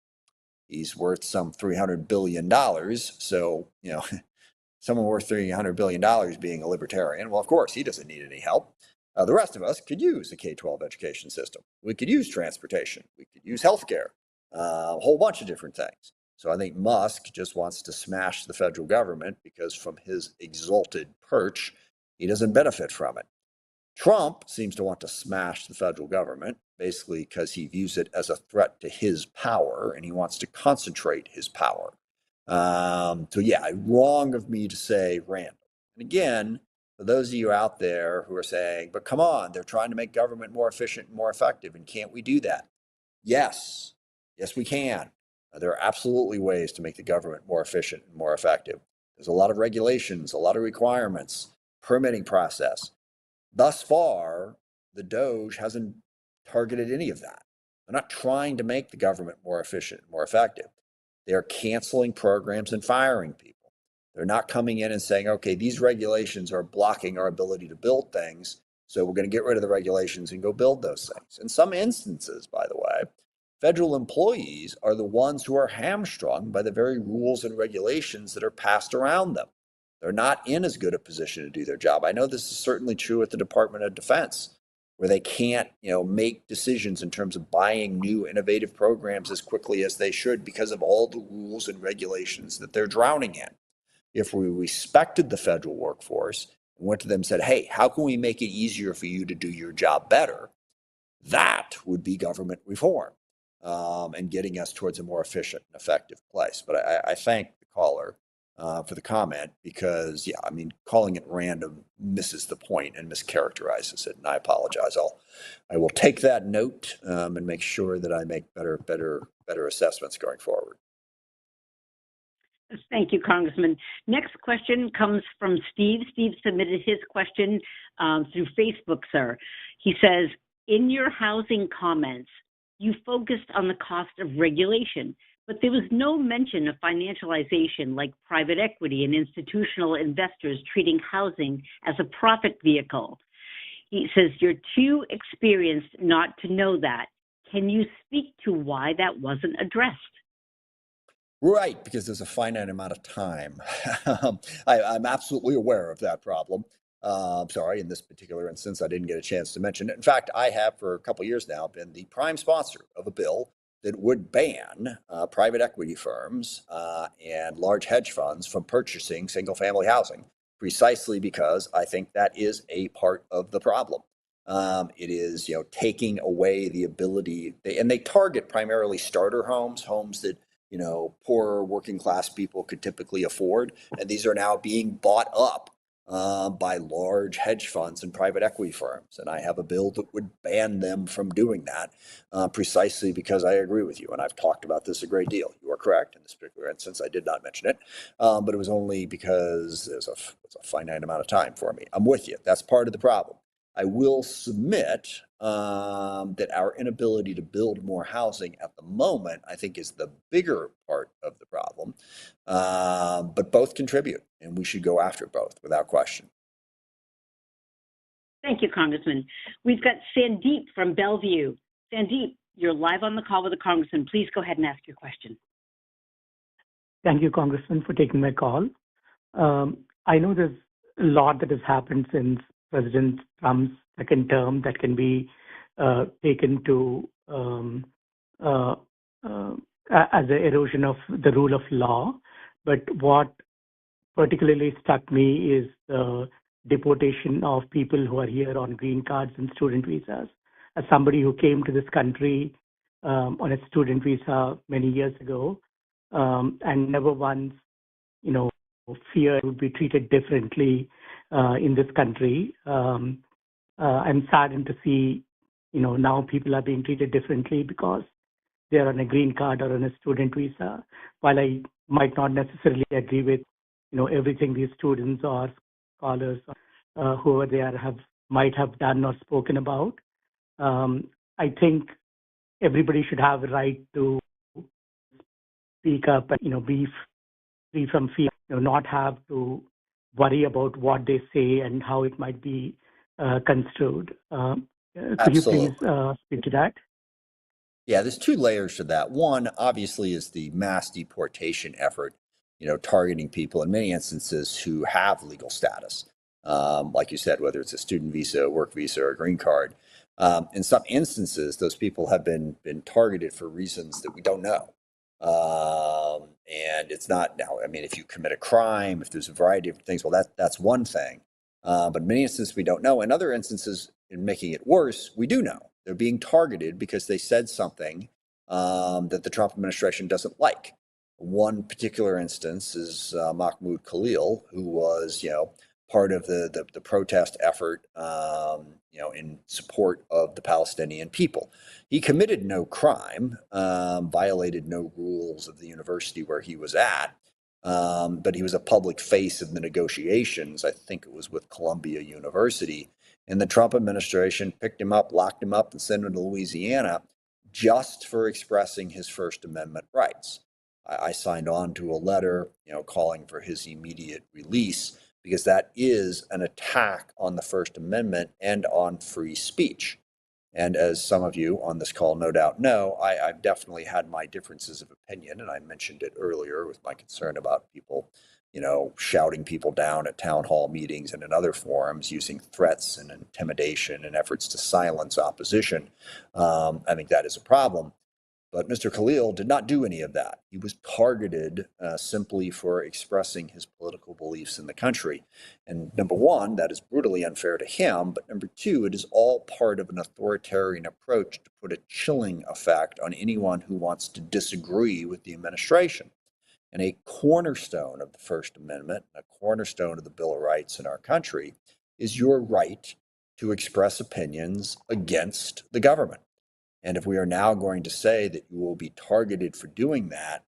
He's worth some $300 billion. So, someone worth $300 billion being a libertarian, well, of course, he doesn't need any help. The rest of us could use the K-12 education system. We could use transportation. We could use healthcare, a whole bunch of different things. So I think Musk just wants to smash the federal government because from his exalted perch, he doesn't benefit from it. Trump seems to want to smash the federal government, basically because he views it as a threat to his power and he wants to concentrate his power. So yeah, wrong of me to say random. And again, for those of you out there who are saying, but come on, they're trying to make government more efficient and more effective, and can't we do that? Yes, we can. There are absolutely ways to make the government more efficient and more effective. There's a lot of regulations, a lot of requirements, permitting process. Thus far, the DOJ hasn't targeted any of that. They're not trying to make the government more efficient, more effective. They're canceling programs and firing people. They're not coming in and saying, okay, these regulations are blocking our ability to build things, so we're going to get rid of the regulations and go build those things. In some instances, by the way, federal employees are the ones who are hamstrung by the very rules and regulations that are passed around them. They're not in as good a position to do their job. I know this is certainly true at the Department of Defense, where they can't, make decisions in terms of buying new innovative programs as quickly as they should because of all the rules and regulations that they're drowning in. If we respected the federal workforce and went to them and said, hey, how can we make it easier for you to do your job better? That would be government reform, and getting us towards a more efficient and effective place. But I thank the caller for the comment because, calling it random misses the point and mischaracterizes it. And I apologize. I will take that note and make sure that I make better assessments going forward. Thank you, Congressman. Next question comes from Steve. Steve submitted his question through Facebook, sir. He says, in your housing comments, you focused on the cost of regulation, but there was no mention of financialization like private equity and institutional investors treating housing as a profit vehicle. He says, you're too experienced not to know that. Can you speak to why that wasn't addressed? Right, because there's a finite amount of time. I'm absolutely aware of that problem. Sorry, in this particular instance, I didn't get a chance to mention it. In fact, I have for a couple of years now been the prime sponsor of a bill that would ban private equity firms and large hedge funds from purchasing single-family housing, precisely because I think that is a part of the problem. It is, taking away the ability, and they target primarily starter homes that poorer working class people could typically afford. And these are now being bought up by large hedge funds and private equity firms. And I have a bill that would ban them from doing that precisely because I agree with you. And I've talked about this a great deal. You are correct. In this particular instance, I did not mention it, but it was only because there's a finite amount of time for me. I'm with you. That's part of the problem. I will submit that our inability to build more housing at the moment, I think, is the bigger part of the problem. But both contribute, and we should go after both without question. Thank you, Congressman. We've got Sandeep from Bellevue. Sandeep, you're live on the call with the Congressman. Please go ahead and ask your question. Thank you, Congressman, for taking my call. I know there's a lot that has happened since President Trump's second term that can be taken to as an erosion of the rule of law. But what particularly struck me is the deportation of people who are here on green cards and student visas. As somebody who came to this country on a student visa many years ago and never once, feared would be treated differently in this country. I'm saddened to see, now people are being treated differently because they're on a green card or on a student visa. While I might not necessarily agree with, everything these students or scholars, whoever they are, might have done or spoken about, I think everybody should have a right to speak up and, be free from fear, not have to worry about what they say and how it might be construed. Could you please speak to that? Yeah, there's two layers to that. One, obviously, is the mass deportation effort, targeting people in many instances who have legal status. Like you said, whether it's a student visa, work visa, or a green card. In some instances, those people have been targeted for reasons that we don't know. And it's not now, if you commit a crime, if there's a variety of things, well, that's one thing. But in many instances, we don't know. In other instances, in making it worse, we do know. They're being targeted because they said something that the Trump administration doesn't like. One particular instance is Mahmoud Khalil, who was, part of the protest effort, in support of the Palestinian people. He committed no crime, violated no rules of the university where he was at, but he was a public face of the negotiations. I think it was with Columbia University. And the Trump administration picked him up, locked him up, and sent him to Louisiana just for expressing his First Amendment rights. I signed on to a letter, calling for his immediate release, because that is an attack on the First Amendment and on free speech. And as some of you on this call no doubt know, I've definitely had my differences of opinion, and I mentioned it earlier with my concern about people, shouting people down at town hall meetings and in other forums, using threats and intimidation and efforts to silence opposition. I think that is a problem. But Mr. Khalil did not do any of that. He was targeted simply for expressing his political beliefs in the country. And number one, that is brutally unfair to him. But number two, it is all part of an authoritarian approach to put a chilling effect on anyone who wants to disagree with the administration. And a cornerstone of the First Amendment, a cornerstone of the Bill of Rights in our country, is your right to express opinions against the government. And if we are now going to say that you will be targeted for doing that,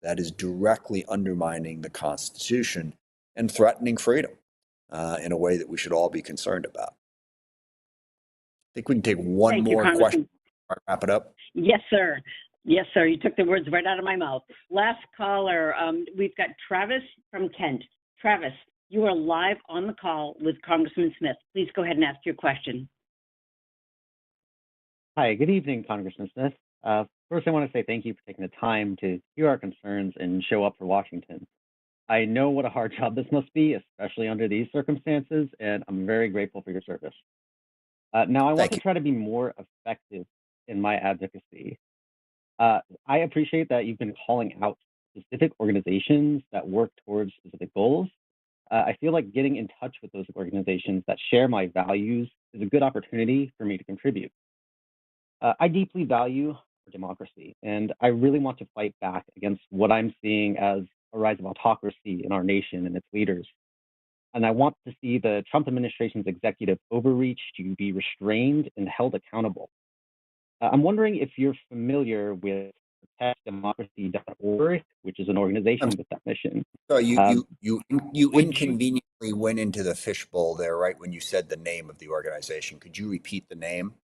that is directly undermining the Constitution and threatening freedom in a way that we should all be concerned about. I think we can take one Thank you, more Congressman. question before I wrap it up. Yes, sir. Yes, sir. You took the words right out of my mouth. Last caller, we've got Travis from Kent. Travis, you are live on the call with Congressman Smith. Please go ahead and ask your question. Hi, good evening, Congressman Smith. First, I want to say thank you for taking the time to hear our concerns and show up for Washington. I know what a hard job this must be, especially under these circumstances, and I'm very grateful for your service. Now, I want Thank to you. try to be more effective in my advocacy. I appreciate that you've been calling out specific organizations that work towards specific goals. I feel like getting in touch with those organizations that share my values is a good opportunity for me to contribute. I deeply value our democracy, and I really want to fight back against what I'm seeing as a rise of autocracy in our nation and its leaders. And I want to see the Trump administration's executive overreach to be restrained and held accountable. I'm wondering if you're familiar with protectdemocracy.org, which is an organization with that mission. So you would you- inconveniently went into the fishbowl there, right, when you said the name of the organization. Could you repeat the name?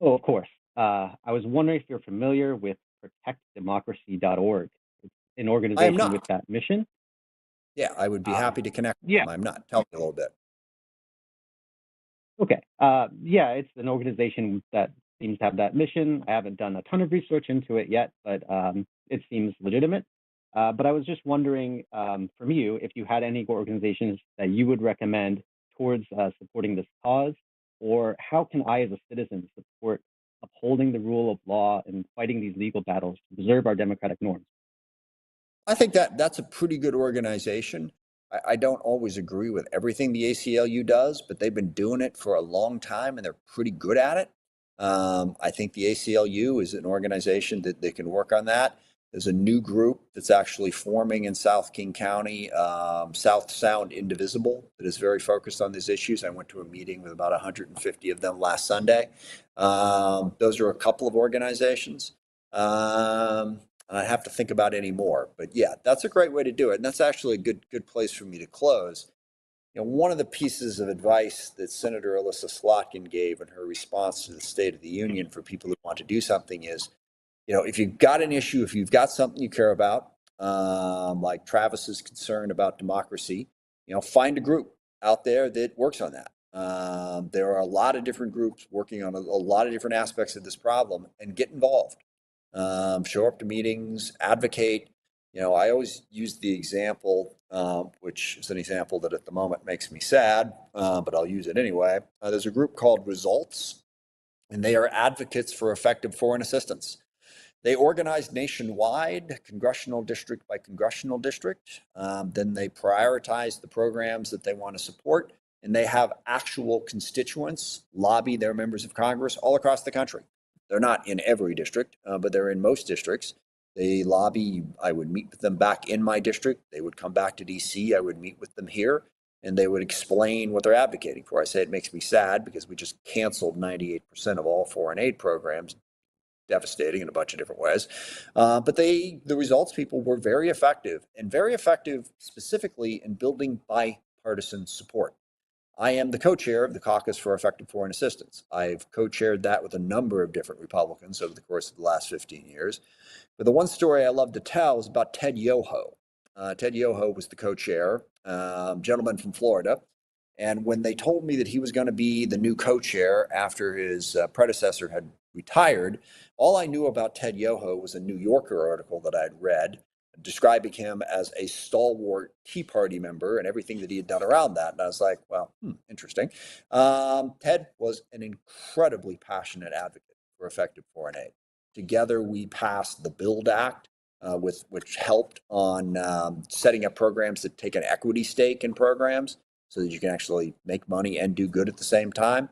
Oh, of course. I was wondering if you're familiar with protectdemocracy.org. It's an organization not. with that mission. Yeah, I would be happy to connect with yeah. them. I'm not. Tell me a little bit. Okay. Yeah, it's an organization that seems to have that mission. I haven't done a ton of research into it yet, but it seems legitimate. But I was just wondering from you if you had any organizations that you would recommend towards supporting this cause, or how can I as a citizen support upholding the rule of law and fighting these legal battles to preserve our democratic norms? I think that's a pretty good organization. I don't always agree with everything the ACLU does, but they've been doing it for a long time and they're pretty good at it. I think the ACLU is an organization that they can work on that. There's a new group that's actually forming in South King County, South Sound Indivisible, that is very focused on these issues. I went to a meeting with about 150 of them last Sunday. Those are a couple of organizations. And I have to think about any more. But yeah, that's a great way to do it. And that's actually a good place for me to close. One of the pieces of advice that Senator Alyssa Slotkin gave in her response to the State of the Union for people who want to do something is, if you've got an issue, if you've got something you care about, like Travis's concern about democracy, find a group out there that works on that. There are a lot of different groups working on a lot of different aspects of this problem, and get involved. Show up to meetings, advocate. I always use the example, which is an example that at the moment makes me sad, but I'll use it anyway. There's a group called Results, and they are advocates for effective foreign assistance. They organize nationwide, congressional district by congressional district. Then they prioritize the programs that they want to support, and they have actual constituents lobby their members of Congress all across the country. They're not in every district, but they're in most districts. They lobby. I would meet with them back in my district. They would come back to DC. I would meet with them here, and they would explain what they're advocating for. I say it makes me sad because we just canceled 98% of all foreign aid programs. Devastating in a bunch of different ways. But the results people were very effective, and very effective specifically in building bipartisan support. I am the co-chair of the Caucus for Effective Foreign Assistance. I've co-chaired that with a number of different Republicans over the course of the last 15 years. But the one story I love to tell is about Ted Yoho. Ted Yoho was the co-chair, gentleman from Florida. And when they told me that he was going to be the new co-chair after his predecessor had retired, all I knew about Ted Yoho was a New Yorker article that I'd read describing him as a stalwart Tea Party member and everything that he had done around that. And I was like, well, interesting. Ted was an incredibly passionate advocate for effective foreign aid. Together, we passed the BUILD Act, which helped on setting up programs that take an equity stake in programs so that you can actually make money and do good at the same time.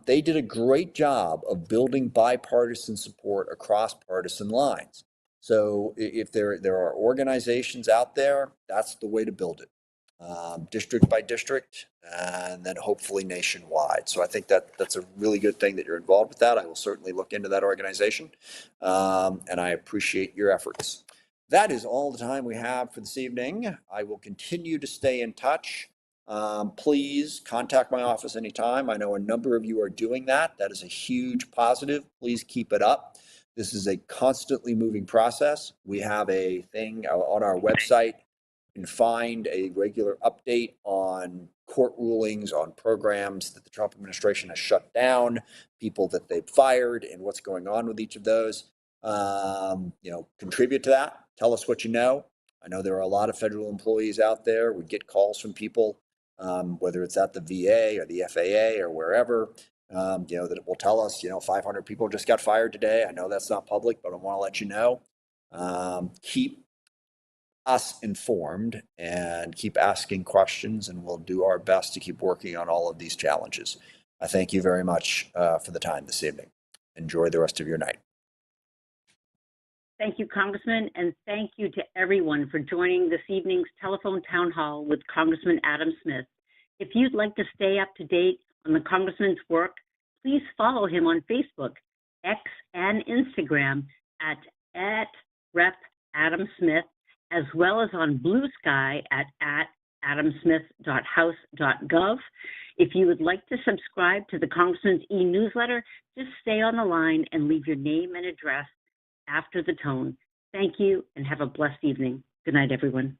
They did a great job of building bipartisan support across partisan lines. So if there are organizations out there, that's the way to build it, district by district, and then hopefully nationwide. So I think that's a really good thing that you're involved with that. I will certainly look into that organization, and I appreciate your efforts. That is all the time we have for this evening. I will continue to stay in touch. Please contact my office anytime. I know a number of you are doing that. That is a huge positive. Please keep it up. This is a constantly moving process. We have a thing on our website. You can find a regular update on court rulings, on programs that the Trump administration has shut down, people that they've fired, and what's going on with each of those. Contribute to that. Tell us what you know. I know there are a lot of federal employees out there. We get calls from people, whether it's at the VA or the FAA or wherever, that will tell us, 500 people just got fired today. I know that's not public, but I want to let you know. Keep us informed and keep asking questions, and we'll do our best to keep working on all of these challenges. I thank you very much for the time this evening. Enjoy the rest of your night. Thank you, Congressman, and thank you to everyone for joining this evening's telephone town hall with Congressman Adam Smith. If you'd like to stay up to date on the Congressman's work, please follow him on Facebook, X, and Instagram at Rep. Adam Smith, as well as on Blue Sky at adamsmith.house.gov. If you would like to subscribe to the Congressman's e-newsletter, just stay on the line and leave your name and address after the tone. Thank you and have a blessed evening. Good night, everyone.